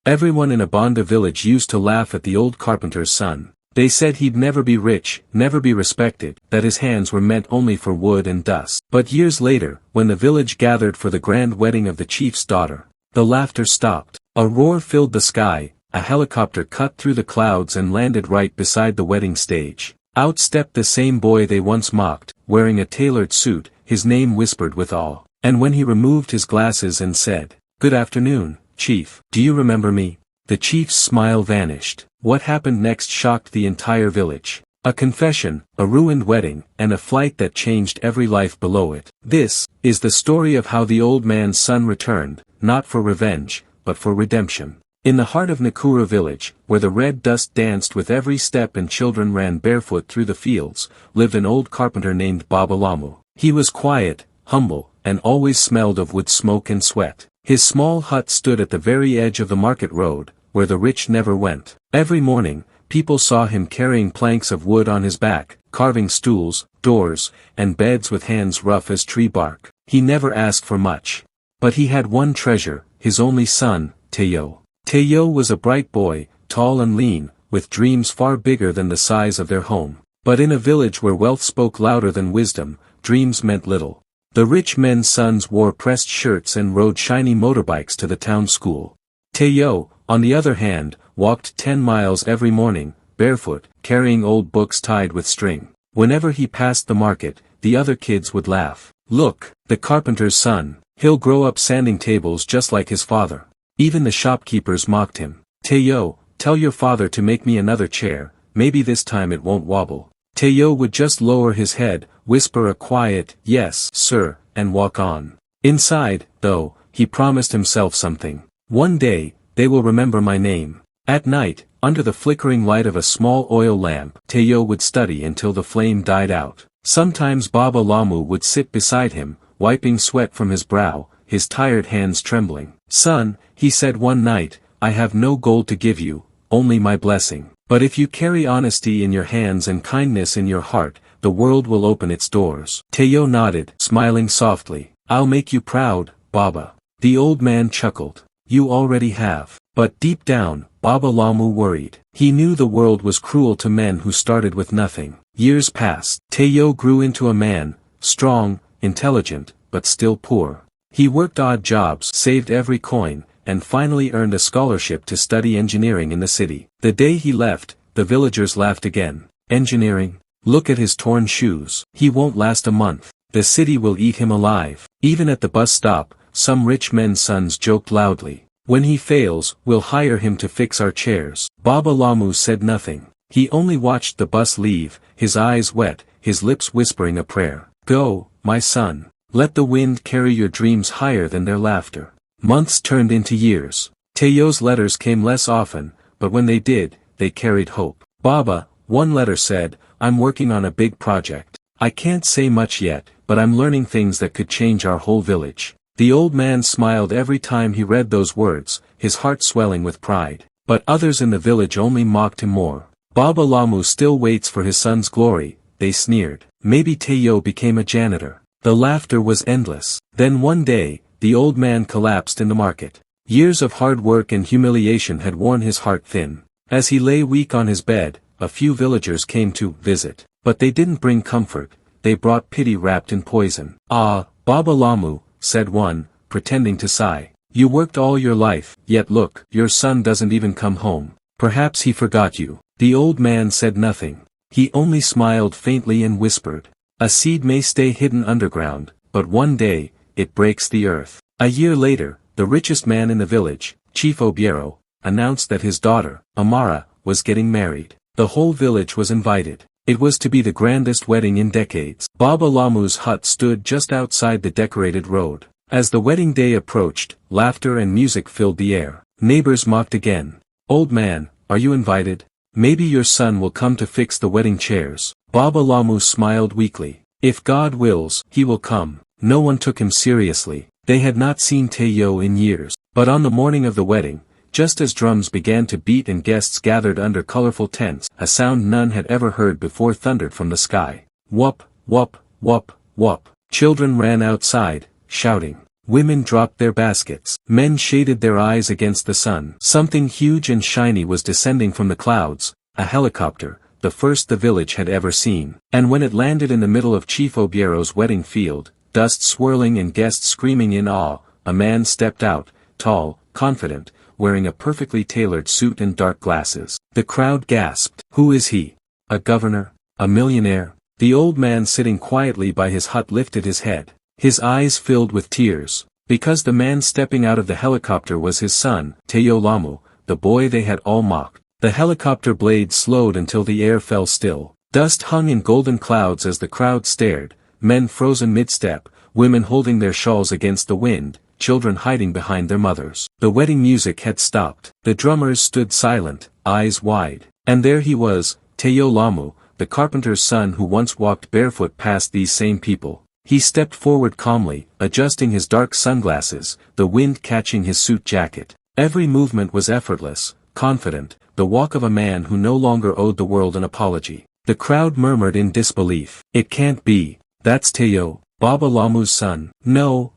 Everyone in Abanda village used to laugh at the old carpenter's son. They said he'd never be rich, never be respected, that his hands were meant only for wood and dust. But years later, when the village gathered for the grand wedding of the chief's daughter, the laughter stopped. A roar filled the sky, a helicopter cut through the clouds and landed right beside the wedding stage. Out stepped the same boy they once mocked, wearing a tailored suit, his name whispered with awe. And when he removed his glasses and said, "Good afternoon, Chief, do you remember me?" The chief's smile vanished. What happened next shocked the entire village. A confession, a ruined wedding, and a flight that changed every life below it. This is the story of how the old man's son returned, not for revenge, but for redemption. In the heart of Nakura village, where the red dust danced with every step and children ran barefoot through the fields, lived an old carpenter named Baba Lamu. He was quiet, humble, and always smelled of wood smoke and sweat. His small hut stood at the very edge of the market road, where the rich never went. Every morning, people saw him carrying planks of wood on his back, carving stools, doors, and beds with hands rough as tree bark. He never asked for much. But he had one treasure, his only son, Teo. Teo was a bright boy, tall and lean, with dreams far bigger than the size of their home. But in a village where wealth spoke louder than wisdom, dreams meant little. The rich men's sons wore pressed shirts and rode shiny motorbikes to the town school. Teo, on the other hand, walked 10 miles every morning, barefoot, carrying old books tied with string. Whenever he passed the market, the other kids would laugh. "Look, the carpenter's son, he'll grow up sanding tables just like his father." Even the shopkeepers mocked him. "Teo, tell your father to make me another chair, maybe this time it won't wobble." Teo would just lower his head, whisper a quiet, "Yes, sir," and walk on. Inside, though, he promised himself something. "One day, they will remember my name." At night, under the flickering light of a small oil lamp, Teo would study until the flame died out. Sometimes Baba Lamu would sit beside him, wiping sweat from his brow, his tired hands trembling. "Son," he said one night, "I have no gold to give you, only my blessing. But if you carry honesty in your hands and kindness in your heart, the world will open its doors." Teo nodded, smiling softly. "I'll make you proud, Baba." The old man chuckled. "You already have." But deep down, Baba Lamu worried. He knew the world was cruel to men who started with nothing. Years passed. Teo grew into a man, strong, intelligent, but still poor. He worked odd jobs, saved every coin, and finally earned a scholarship to study engineering in the city. The day he left, the villagers laughed again. "Engineering? Look at his torn shoes. He won't last a month. The city will eat him alive." Even at the bus stop, some rich men's sons joked loudly. "When he fails, we'll hire him to fix our chairs." Baba Lamu said nothing. He only watched the bus leave, his eyes wet, his lips whispering a prayer. "Go, my son. Let the wind carry your dreams higher than their laughter." Months turned into years. Teo's letters came less often, but when they did, they carried hope. "Baba," one letter said, "I'm working on a big project. I can't say much yet, but I'm learning things that could change our whole village." The old man smiled every time he read those words, his heart swelling with pride. But others in the village only mocked him more. "Baba Lamu still waits for his son's glory," they sneered. Maybe Teo became a janitor. The laughter was endless. Then one day, the old man collapsed in the market. Years of hard work and humiliation had worn his heart thin. As he lay weak on his bed, a few villagers came to visit. But they didn't bring comfort, they brought pity wrapped in poison. "Ah, Baba Lamu," said one, pretending to sigh. "You worked all your life, yet look, your son doesn't even come home. Perhaps he forgot you." The old man said nothing. He only smiled faintly and whispered, "A seed may stay hidden underground, but one day, it breaks the earth." A year later, the richest man in the village, Chief Obiero, announced that his daughter, Amara, was getting married. The whole village was invited. It was to be the grandest wedding in decades. Baba Lamu's hut stood just outside the decorated road. As the wedding day approached, laughter and music filled the air. Neighbors mocked again. "Old man, are you invited? Maybe your son will come to fix the wedding chairs." Baba Lamu smiled weakly. "If God wills, he will come." No one took him seriously. They had not seen Teo in years. But on the morning of the wedding, just as drums began to beat and guests gathered under colorful tents, a sound none had ever heard before thundered from the sky. Whoop, whoop, whoop, whoop. Children ran outside, shouting. Women dropped their baskets. Men shaded their eyes against the sun. Something huge and shiny was descending from the clouds, a helicopter, the first the village had ever seen. And when it landed in the middle of Chief Obiero's wedding field, dust swirling and guests screaming in awe, a man stepped out, tall, confident, wearing a perfectly tailored suit and dark glasses. The crowd gasped. Who is he? A governor? A millionaire? The old man sitting quietly by his hut lifted his head. His eyes filled with tears, because the man stepping out of the helicopter was his son, Teo Lamu, the boy they had all mocked. The helicopter blade slowed until the air fell still. Dust hung in golden clouds as the crowd stared, men frozen mid-step, women holding their shawls against the wind, children hiding behind their mothers. The wedding music had stopped. The drummers stood silent, eyes wide. And there he was, Teo Lamu, the carpenter's son who once walked barefoot past these same people. He stepped forward calmly, adjusting his dark sunglasses, the wind catching his suit jacket. Every movement was effortless, confident, the walk of a man who no longer owed the world an apology. The crowd murmured in disbelief. It can't be. That's Teo, Baba Lamu's son. No,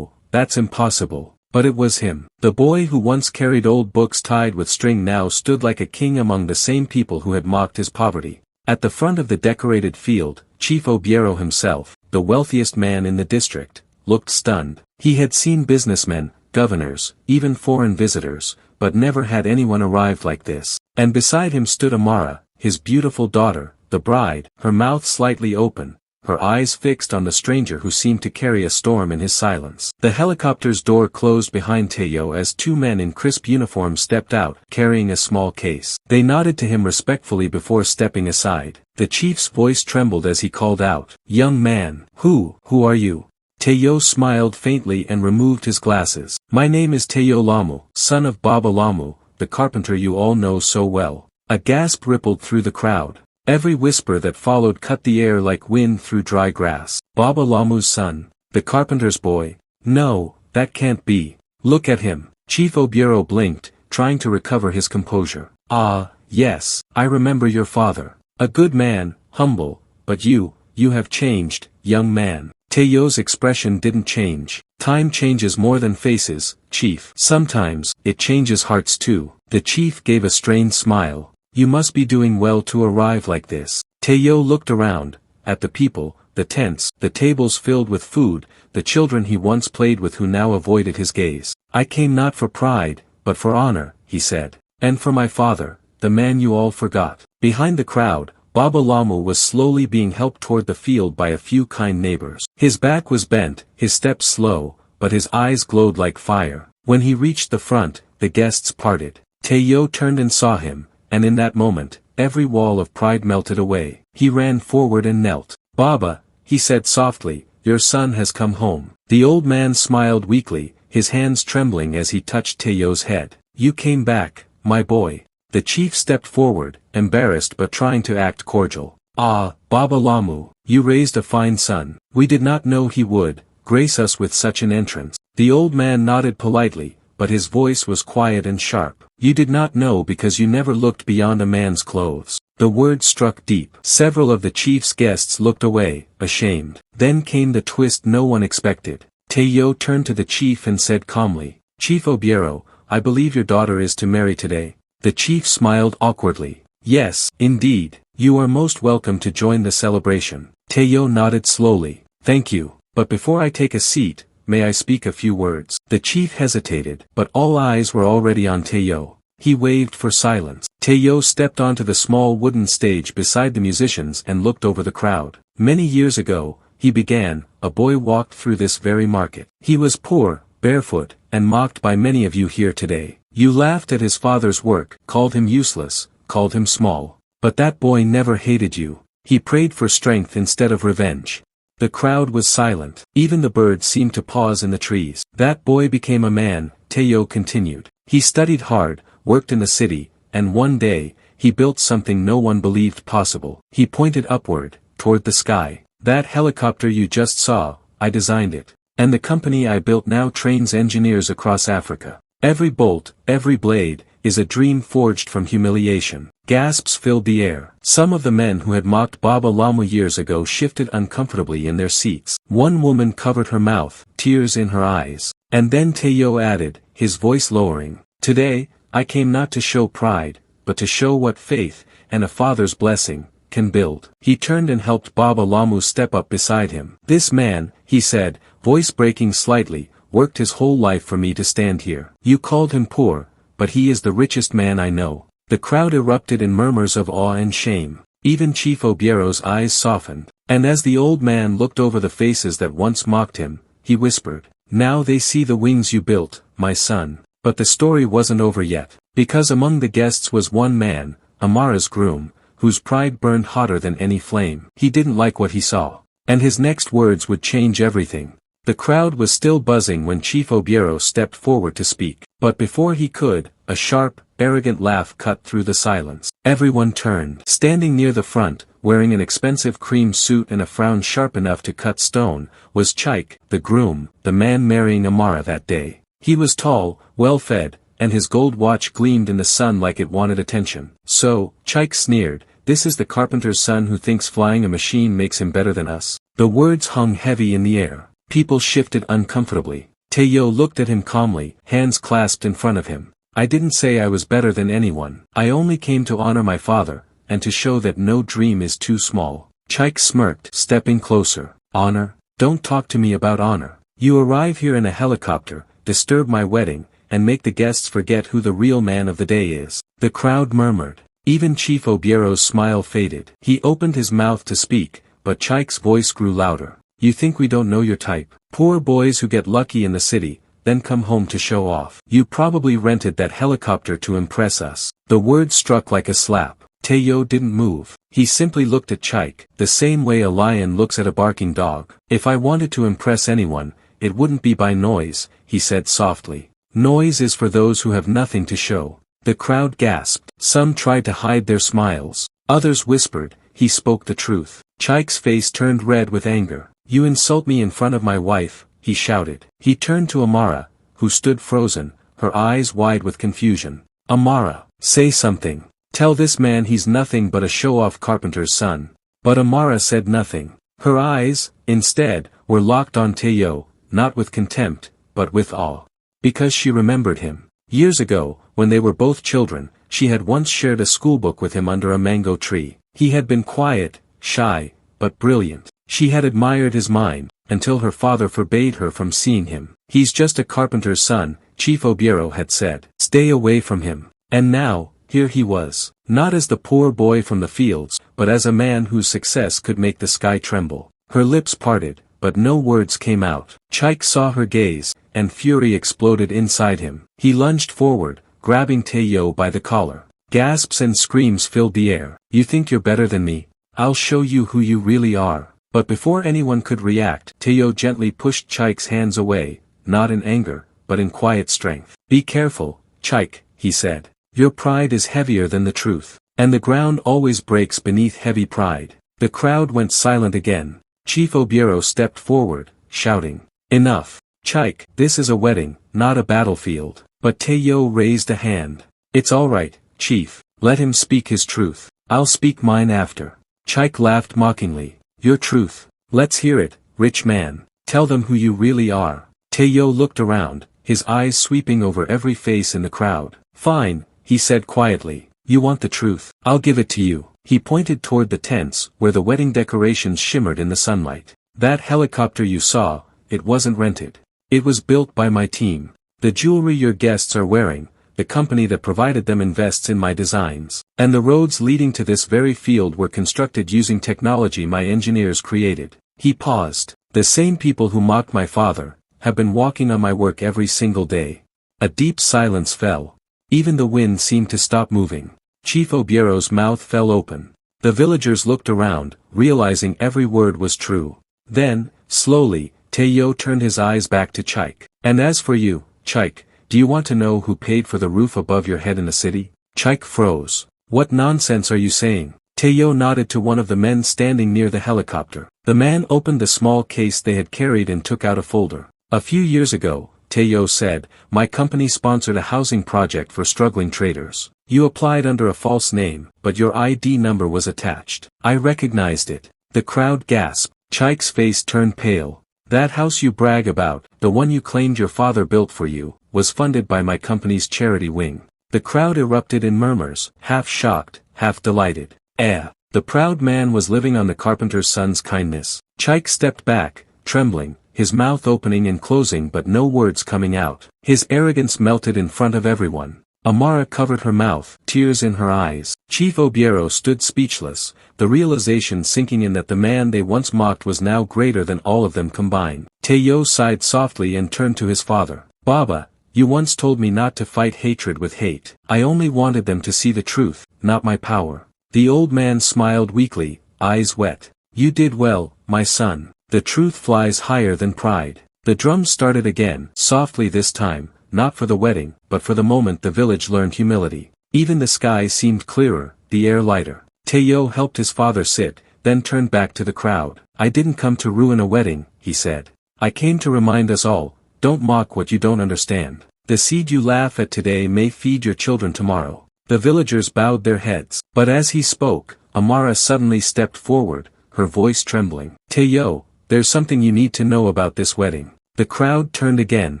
that's impossible. But it was him. The boy who once carried old books tied with string now stood like a king among the same people who had mocked his poverty. At the front of the decorated field, Chief Obiero himself, the wealthiest man in the district, looked stunned. He had seen businessmen, governors, even foreign visitors, but never had anyone arrived like this. And beside him stood Amara, his beautiful daughter, the bride, her mouth slightly open, her eyes fixed on the stranger who seemed to carry a storm in his silence. The helicopter's door closed behind Teo as two men in crisp uniforms stepped out, carrying a small case. They nodded to him respectfully before stepping aside. The chief's voice trembled as he called out, "Young man, who are you?" Teo smiled faintly and removed his glasses. "My name is Teo Lamu, son of Baba Lamu, the carpenter you all know so well." A gasp rippled through the crowd. Every whisper that followed cut the air like wind through dry grass. Baba Lamu's son, the carpenter's boy? No, that can't be. Look at him. Chief Obiero blinked, trying to recover his composure. Ah, yes, I remember your father. A good man, humble, but you have changed, young man. Teo's expression didn't change. Time changes more than faces, chief. Sometimes, it changes hearts too. The chief gave a strained smile. You must be doing well to arrive like this. Teo looked around, at the people, the tents, the tables filled with food, the children he once played with who now avoided his gaze. I came not for pride, but for honor, he said. And for my father, the man you all forgot. Behind the crowd, Baba Lamu was slowly being helped toward the field by a few kind neighbors. His back was bent, his steps slow, but his eyes glowed like fire. When he reached the front, the guests parted. Teo turned and saw him. And in that moment, every wall of pride melted away. He ran forward and knelt. Baba, he said softly, your son has come home. The old man smiled weakly, his hands trembling as he touched Teo's head. You came back, my boy. The chief stepped forward, embarrassed but trying to act cordial. Ah, Baba Lamu, you raised a fine son. We did not know he would grace us with such an entrance. The old man nodded politely, but his voice was quiet and sharp. You did not know because you never looked beyond a man's clothes. The word struck deep. Several of the chief's guests looked away, ashamed. Then came the twist no one expected. Teo turned to the chief and said calmly, Chief Obiero, I believe your daughter is to marry today. The chief smiled awkwardly. Yes, indeed, you are most welcome to join the celebration. Teo nodded slowly. Thank you, but before I take a seat, may I speak a few words? The chief hesitated, but all eyes were already on Teo. He waved for silence. Teo stepped onto the small wooden stage beside the musicians and looked over the crowd. Many years ago, he began, a boy walked through this very market. He was poor, barefoot, and mocked by many of you here today. You laughed at his father's work, called him useless, called him small. But that boy never hated you. He prayed for strength instead of revenge. The crowd was silent. Even the birds seemed to pause in the trees. That boy became a man, Teo continued. He studied hard, worked in the city, and one day, he built something no one believed possible. He pointed upward, toward the sky. That helicopter you just saw, I designed it. And the company I built now trains engineers across Africa. Every bolt, every blade, is a dream forged from humiliation. Gasps filled the air. Some of the men who had mocked Baba Lama years ago shifted uncomfortably in their seats. One woman covered her mouth, tears in her eyes. And then Tayo added, his voice lowering, "Today, I came not to show pride, but to show what faith, and a father's blessing, can build." He turned and helped Baba Lamu step up beside him. "This man," he said, voice breaking slightly, "worked his whole life for me to stand here. You called him poor, but he is the richest man I know." The crowd erupted in murmurs of awe and shame. Even Chief Obiero's eyes softened. And as the old man looked over the faces that once mocked him, he whispered, "Now they see the wings you built, my son." But the story wasn't over yet. Because among the guests was one man, Amara's groom, whose pride burned hotter than any flame. He didn't like what he saw. And his next words would change everything. The crowd was still buzzing when Chief Obiero stepped forward to speak. But before he could, a sharp, arrogant laugh cut through the silence. Everyone turned. Standing near the front, wearing an expensive cream suit and a frown sharp enough to cut stone, was Chaik, the groom, the man marrying Amara that day. He was tall, well-fed, and his gold watch gleamed in the sun like it wanted attention. "So," Chaik sneered, "this is the carpenter's son who thinks flying a machine makes him better than us?" The words hung heavy in the air. People shifted uncomfortably. Tayo looked at him calmly, hands clasped in front of him. "I didn't say I was better than anyone. I only came to honor my father, and to show that no dream is too small." Chaik smirked, stepping closer. "Honor? Don't talk to me about honor. You arrive here in a helicopter, disturb my wedding, and make the guests forget who the real man of the day is." The crowd murmured. Even Chief Obiero's smile faded. He opened his mouth to speak, but Chaik's voice grew louder. "You think we don't know your type? Poor boys who get lucky in the city, then come home to show off. You probably rented that helicopter to impress us." The word struck like a slap. Tayo didn't move. He simply looked at Chaik, the same way a lion looks at a barking dog. "If I wanted to impress anyone, it wouldn't be by noise," he said softly. "Noise is for those who have nothing to show." The crowd gasped. Some tried to hide their smiles. Others whispered, "He spoke the truth." Chaik's face turned red with anger. "You insult me in front of my wife," he shouted. He turned to Amara, who stood frozen, her eyes wide with confusion. "Amara, say something. Tell this man he's nothing but a show-off carpenter's son." But Amara said nothing. Her eyes, instead, were locked on Tayo, not with contempt, but with awe. Because she remembered him. Years ago, when they were both children, she had once shared a schoolbook with him under a mango tree. He had been quiet, shy, but brilliant. She had admired his mind, until her father forbade her from seeing him. "He's just a carpenter's son," Chief Obiero had said. "Stay away from him." And now, here he was. Not as the poor boy from the fields, but as a man whose success could make the sky tremble. Her lips parted, but no words came out. Chaik saw her gaze, and fury exploded inside him. He lunged forward, grabbing Tayo by the collar. Gasps and screams filled the air. "You think you're better than me? I'll show you who you really are." But before anyone could react, Tayo gently pushed Chaik's hands away, not in anger, but in quiet strength. "Be careful, Chaik," he said. "Your pride is heavier than the truth. And the ground always breaks beneath heavy pride." The crowd went silent again. Chief Obiero stepped forward, shouting, "Enough. Chaik, this is a wedding, not a battlefield." But Tayo raised a hand. "It's all right, Chief. Let him speak his truth. I'll speak mine after." Chaik laughed mockingly. "Your truth. Let's hear it, rich man. Tell them who you really are." Tayo looked around, his eyes sweeping over every face in the crowd. "Fine," he said quietly. "You want the truth. I'll give it to you." He pointed toward the tents, where the wedding decorations shimmered in the sunlight. "That helicopter you saw, it wasn't rented. It was built by my team. The jewelry your guests are wearing, the company that provided them invests in my designs. And the roads leading to this very field were constructed using technology my engineers created." He paused. "The same people who mocked my father, have been walking on my work every single day." A deep silence fell. Even the wind seemed to stop moving. Chief Obiero's mouth fell open. The villagers looked around, realizing every word was true. Then, slowly, Tayo turned his eyes back to Chaik. "And as for you, Chaik, do you want to know who paid for the roof above your head in the city?" Chaik froze. "What nonsense are you saying?" Tayo nodded to one of the men standing near the helicopter. The man opened the small case they had carried and took out a folder. "A few years ago, Tayo said, "My company sponsored a housing project for struggling traders. You applied under a false name, but your ID number was attached. I recognized it." The crowd gasped. Chike's face turned pale. "That house you brag about, the one you claimed your father built for you, was funded by my company's charity wing." The crowd erupted in murmurs, half shocked, half delighted. The proud man was living on the carpenter's son's kindness. Chike stepped back, trembling, his mouth opening and closing but no words coming out. His arrogance melted in front of everyone. Amara covered her mouth, tears in her eyes. Chief Obiero stood speechless, the realization sinking in that the man they once mocked was now greater than all of them combined. Tayo sighed softly and turned to his father. "Baba, you once told me not to fight hatred with hate. I only wanted them to see the truth, not my power." The old man smiled weakly, eyes wet. "You did well, my son. The truth flies higher than pride." The drums started again, softly this time, not for the wedding, but for the moment the village learned humility. Even the sky seemed clearer, the air lighter. Tayo helped his father sit, then turned back to the crowd. "I didn't come to ruin a wedding," he said. "I came to remind us all, don't mock what you don't understand. The seed you laugh at today may feed your children tomorrow." The villagers bowed their heads. But as he spoke, Amara suddenly stepped forward, her voice trembling. "Tayo, there's something you need to know about this wedding." The crowd turned again,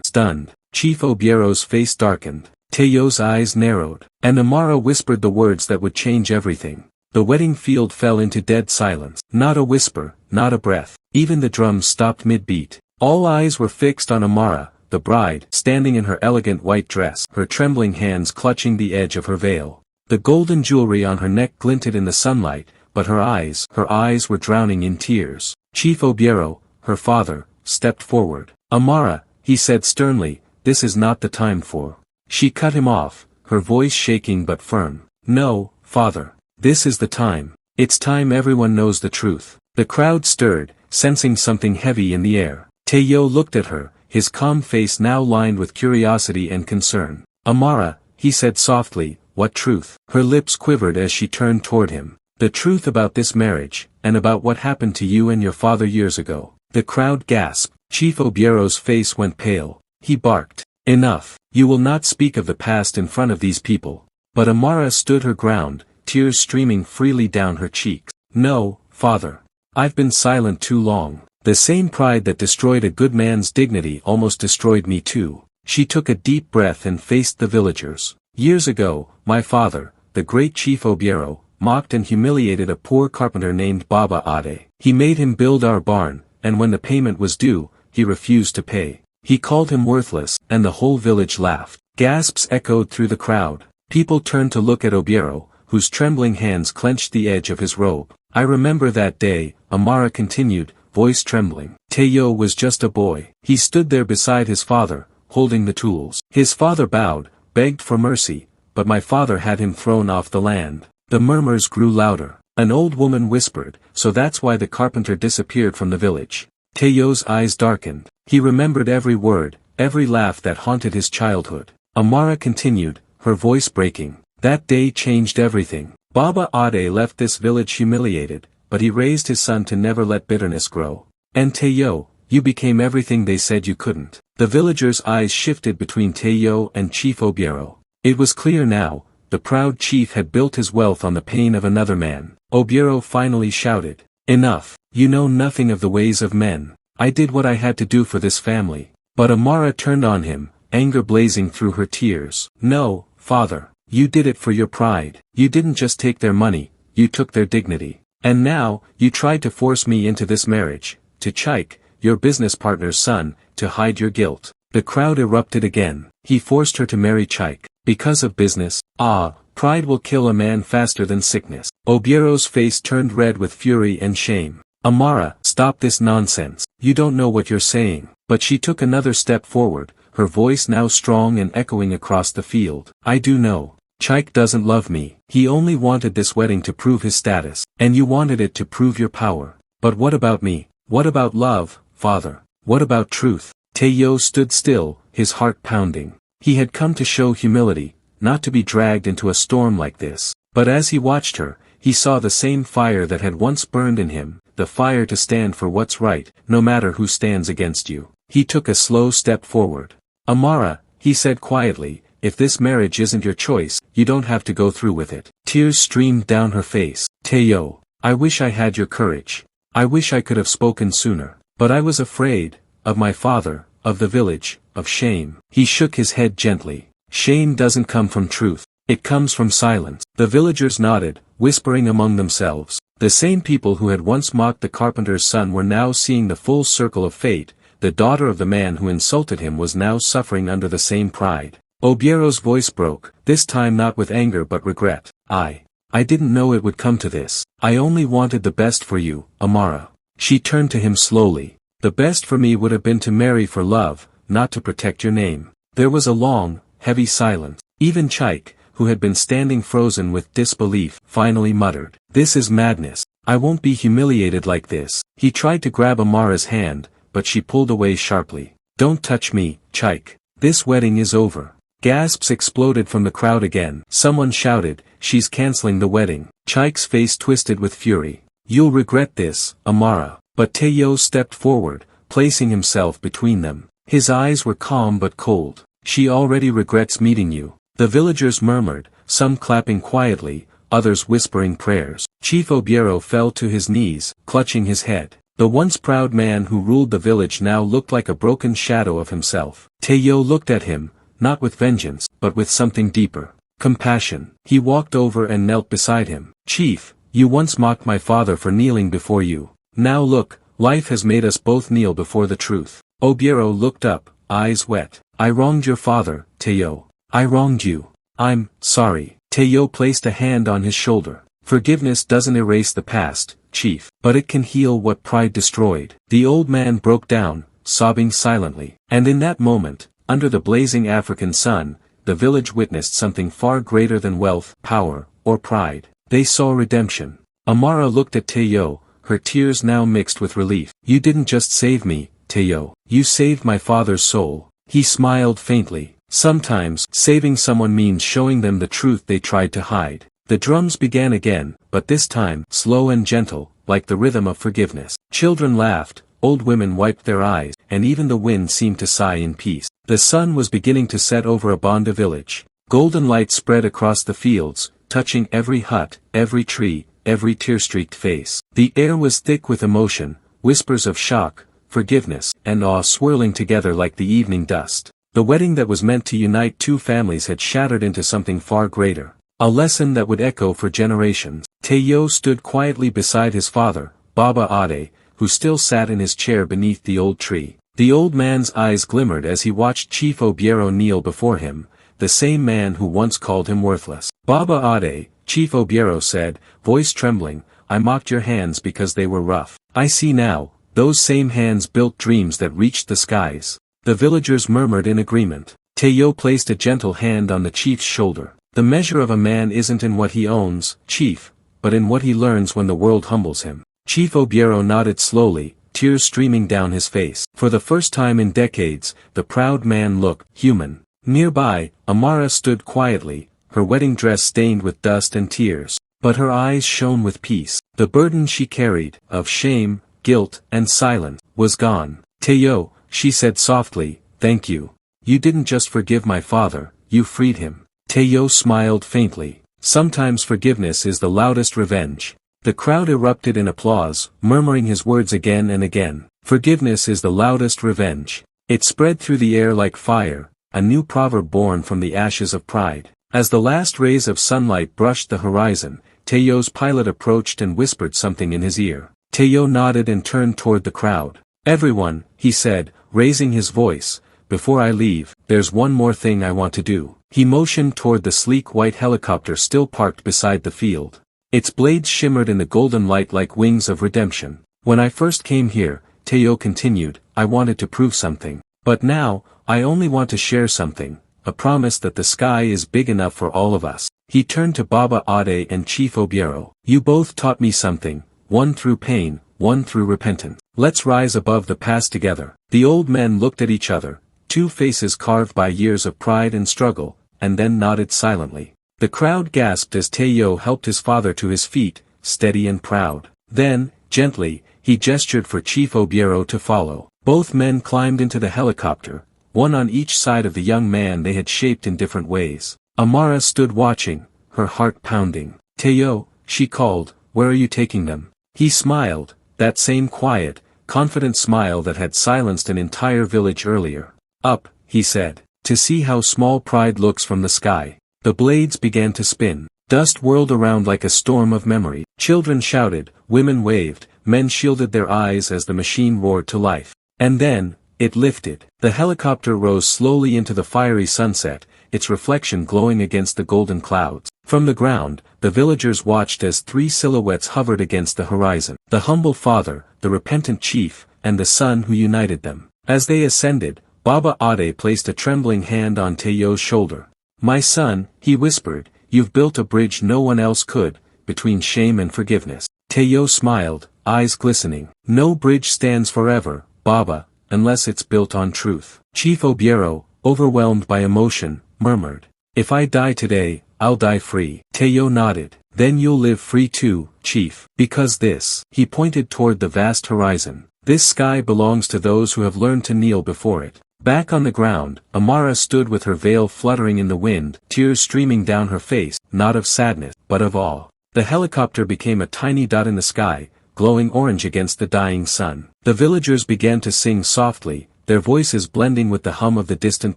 stunned. Chief Obiero's face darkened. Tayo's eyes narrowed. And Amara whispered the words that would change everything. The wedding field fell into dead silence. Not a whisper, not a breath. Even the drums stopped mid-beat. All eyes were fixed on Amara, the bride, standing in her elegant white dress, her trembling hands clutching the edge of her veil. The golden jewelry on her neck glinted in the sunlight, but her eyes were drowning in tears. Chief Obiero, her father, stepped forward. "Amara," he said sternly, "this is not the time for." She cut him off, her voice shaking but firm. "No, father. This is the time. It's time everyone knows the truth." The crowd stirred, sensing something heavy in the air. Tayo looked at her, his calm face now lined with curiosity and concern. "Amara," he said softly, "what truth?" Her lips quivered as she turned toward him. "The truth about this marriage, and about what happened to you and your father years ago." The crowd gasped. Chief Obiero's face went pale. He barked, "Enough. You will not speak of the past in front of these people." But Amara stood her ground, tears streaming freely down her cheeks. "No, father. I've been silent too long. The same pride that destroyed a good man's dignity almost destroyed me too." She took a deep breath and faced the villagers. "Years ago, my father, the great Chief Obiero, mocked and humiliated a poor carpenter named Baba Ade. He made him build our barn, and when the payment was due, he refused to pay. He called him worthless, and the whole village laughed." Gasps echoed through the crowd. People turned to look at Obiero, whose trembling hands clenched the edge of his robe. "I remember that day," Amara continued, voice trembling. "Tayo was just a boy. He stood there beside his father, holding the tools. His father bowed, begged for mercy, but my father had him thrown off the land." The murmurs grew louder. An old woman whispered, "So that's why the carpenter disappeared from the village." Tayo's eyes darkened. He remembered every word, every laugh that haunted his childhood. Amara continued, her voice breaking. "That day changed everything. Baba Ade left this village humiliated, but he raised his son to never let bitterness grow. And Tayo, you became everything they said you couldn't." The villagers' eyes shifted between Tayo and Chief Obiero. It was clear now, the proud chief had built his wealth on the pain of another man. Obiero finally shouted, "Enough. You know nothing of the ways of men. I did what I had to do for this family." But Amara turned on him, anger blazing through her tears. "No, father. You did it for your pride. You didn't just take their money, you took their dignity. And now, you tried to force me into this marriage, to Chike, your business partner's son, to hide your guilt." The crowd erupted again. "He forced her to marry Chike. Because of business. Ah, pride will kill a man faster than sickness." Obiero's face turned red with fury and shame. "Amara, stop this nonsense. You don't know what you're saying." But she took another step forward, her voice now strong and echoing across the field. "I do know. Chike doesn't love me. He only wanted this wedding to prove his status, and you wanted it to prove your power. But what about me? What about love, father? What about truth?" Tayo stood still, his heart pounding. He had come to show humility, not to be dragged into a storm like this. But as he watched her, he saw the same fire that had once burned in him, the fire to stand for what's right, no matter who stands against you. He took a slow step forward. Amara, he said quietly, if this marriage isn't your choice, you don't have to go through with it. Tears streamed down her face. Teo, I wish I had your courage. I wish I could have spoken sooner. But I was afraid, of my father, of the village, of shame. He shook his head gently. Shame doesn't come from truth. It comes from silence. The villagers nodded, whispering among themselves. The same people who had once mocked the carpenter's son were now seeing the full circle of fate. The daughter of the man who insulted him was now suffering under the same pride. Obiero's voice broke, this time not with anger but regret. I didn't know it would come to this. I only wanted the best for you, Amara. She turned to him slowly. The best for me would have been to marry for love, not to protect your name. There was a long, heavy silence. Even Chaik, who had been standing frozen with disbelief, finally muttered, "This is madness. I won't be humiliated like this." He tried to grab Amara's hand, but she pulled away sharply. "Don't touch me, Chaik. This wedding is over." Gasps exploded from the crowd again. Someone shouted, "She's canceling the wedding." Chaik's face twisted with fury. "You'll regret this, Amara." But Teo stepped forward, placing himself between them. His eyes were calm but cold. "She already regrets meeting you." The villagers murmured, some clapping quietly, others whispering prayers. Chief Obiero fell to his knees, clutching his head. The once proud man who ruled the village now looked like a broken shadow of himself. Teo looked at him, not with vengeance, but with something deeper. Compassion. He walked over and knelt beside him. "Chief, you once mocked my father for kneeling before you. Now look, life has made us both kneel before the truth." Obiero looked up, eyes wet. "I wronged your father, Teo. I wronged you. I'm sorry." Teo placed a hand on his shoulder. "Forgiveness doesn't erase the past, Chief, but it can heal what pride destroyed." The old man broke down, sobbing silently. And in that moment, under the blazing African sun, the village witnessed something far greater than wealth, power, or pride. They saw redemption. Amara looked at Teo, her tears now mixed with relief. "You didn't just save me, Teo. You saved my father's soul." He smiled faintly. Sometimes, saving someone means showing them the truth they tried to hide. The drums began again, but this time, slow and gentle, like the rhythm of forgiveness. Children laughed, old women wiped their eyes, and even the wind seemed to sigh in peace. The sun was beginning to set over a Banda village. Golden light spread across the fields, touching every hut, every tree, every tear-streaked face. The air was thick with emotion, whispers of shock, forgiveness, and awe swirling together like the evening dust. The wedding that was meant to unite two families had shattered into something far greater. A lesson that would echo for generations. Teo stood quietly beside his father, Baba Ade, who still sat in his chair beneath the old tree. The old man's eyes glimmered as he watched Chief Obiero kneel before him, the same man who once called him worthless. "Baba Ade," Chief Obiero said, voice trembling, "I mocked your hands because they were rough. I see now, those same hands built dreams that reached the skies." The villagers murmured in agreement. Teo placed a gentle hand on the chief's shoulder. "The measure of a man isn't in what he owns, Chief, but in what he learns when the world humbles him." Chief Obiero nodded slowly, tears streaming down his face. For the first time in decades, the proud man looked human. Nearby, Amara stood quietly, her wedding dress stained with dust and tears, but her eyes shone with peace. The burden she carried, of shame, guilt, and silence, was gone. "Teo," she said softly, "thank you. You didn't just forgive my father, you freed him." Teo smiled faintly. Sometimes forgiveness is the loudest revenge. The crowd erupted in applause, murmuring his words again and again. Forgiveness is the loudest revenge. It spread through the air like fire, a new proverb born from the ashes of pride. As the last rays of sunlight brushed the horizon, Teo's pilot approached and whispered something in his ear. Teo nodded and turned toward the crowd. "Everyone," he said, raising his voice, "before I leave, there's one more thing I want to do." He motioned toward the sleek white helicopter still parked beside the field. Its blades shimmered in the golden light like wings of redemption. "When I first came here," Teo continued, "I wanted to prove something. But now, I only want to share something, a promise that the sky is big enough for all of us." He turned to Baba Ade and Chief Obiero. "You both taught me something, one through pain, one through repentance. Let's rise above the past together." The old men looked at each other, two faces carved by years of pride and struggle, and then nodded silently. The crowd gasped as Teo helped his father to his feet, steady and proud. Then, gently, he gestured for Chief Obiero to follow. Both men climbed into the helicopter, one on each side of the young man they had shaped in different ways. Amara stood watching, her heart pounding. "Teo," she called, "where are you taking them?" He smiled, that same quiet, confident smile that had silenced an entire village earlier. "Up," he said, "to see how small pride looks from the sky." The blades began to spin. Dust whirled around like a storm of memory. Children shouted, women waved, men shielded their eyes as the machine roared to life. And then, it lifted. The helicopter rose slowly into the fiery sunset, its reflection glowing against the golden clouds. From the ground, the villagers watched as three silhouettes hovered against the horizon. The humble father, the repentant chief, and the son who united them. As they ascended, Baba Ade placed a trembling hand on Teo's shoulder. "My son," he whispered, "you've built a bridge no one else could, between shame and forgiveness." Teo smiled, eyes glistening. "No bridge stands forever, Baba, unless it's built on truth." Chief Obiero, overwhelmed by emotion, murmured, "If I die today, I'll die free." Teo nodded. "Then you'll live free too, Chief. Because this," he pointed toward the vast horizon, "this sky belongs to those who have learned to kneel before it." Back on the ground, Amara stood with her veil fluttering in the wind, tears streaming down her face, not of sadness, but of awe. The helicopter became a tiny dot in the sky, glowing orange against the dying sun. The villagers began to sing softly, their voices blending with the hum of the distant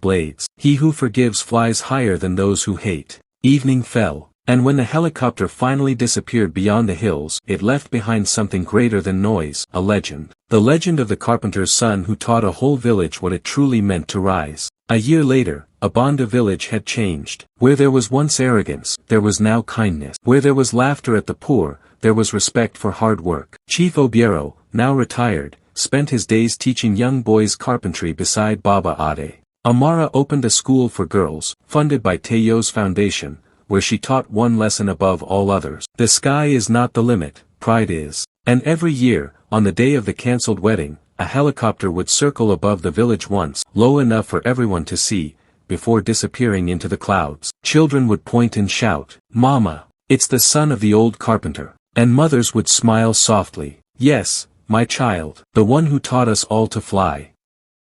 blades. "He who forgives flies higher than those who hate." Evening fell, and when the helicopter finally disappeared beyond the hills, it left behind something greater than noise, a legend. The legend of the carpenter's son who taught a whole village what it truly meant to rise. A year later, Abanda village had changed. Where there was once arrogance, there was now kindness. Where there was laughter at the poor, there was respect for hard work. Chief Obiero, now retired, spent his days teaching young boys carpentry beside Baba Ade. Amara opened a school for girls, funded by Teo's foundation, where she taught one lesson above all others. The sky is not the limit, pride is. And every year, on the day of the cancelled wedding, a helicopter would circle above the village once, low enough for everyone to see, before disappearing into the clouds. Children would point and shout, "Mama, it's the son of the old carpenter." And mothers would smile softly, "Yes, my child, the one who taught us all to fly."